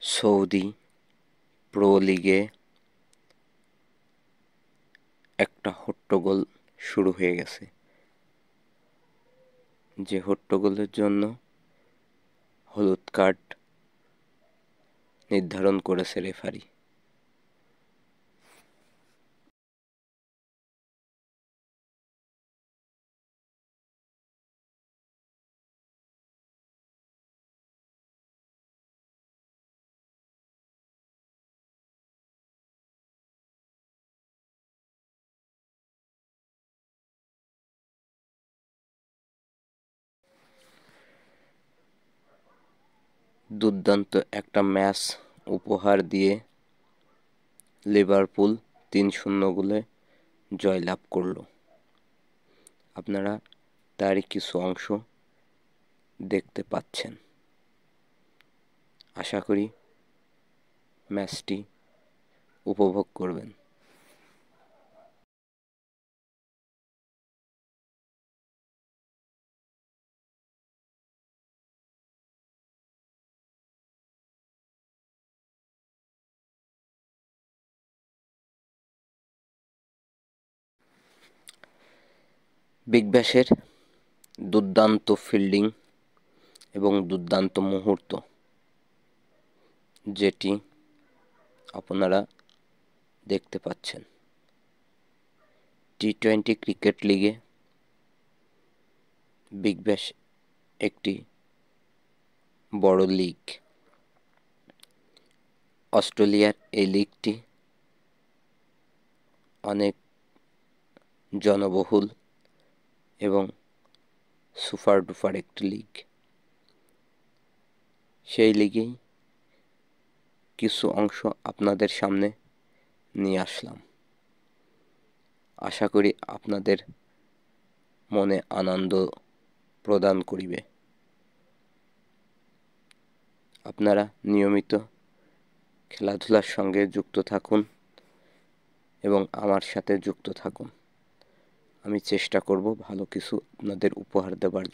Saudi pro লিগে একটা হট্টগোল শুরু হয়ে গেছে, যে হট্টগোলের জন্য হলুদ কার্ড নির্ধারণ করেছে রেফারি। দুর্দান্ত একটা ম্যাচ উপহার দিয়ে লিভারপুল 3-0 গোলে জয়লাভ করল। আপনারা তারই কিছু অংশ দেখতে পাচ্ছেন। আশা করি ম্যাচটি উপভোগ করবেন। বিগ ব্যাশের দুর্দান্ত ফিল্ডিং এবং দুর্দান্ত মুহূর্ত, যেটি আপনারা দেখতে পাচ্ছেন। টি-20 ক্রিকেট লিগে বিগ ব্যাশ একটি বড় লিগ। অস্ট্রেলিয়ার এই লিগটি অনেক জনবহুল এবং সুপার ডুপার একটি লিগ। সেই লিগেই কিছু অংশ আপনাদের সামনে নিয়ে আসলাম। আশা করি আপনাদের মনে আনন্দ প্রদান করিবে। আপনারা নিয়মিত খেলাধুলার সঙ্গে যুক্ত থাকুন এবং আমার সাথে যুক্ত থাকুন। আমি চেষ্টা করব ভালো কিছু আপনাদের উপহার দেবার।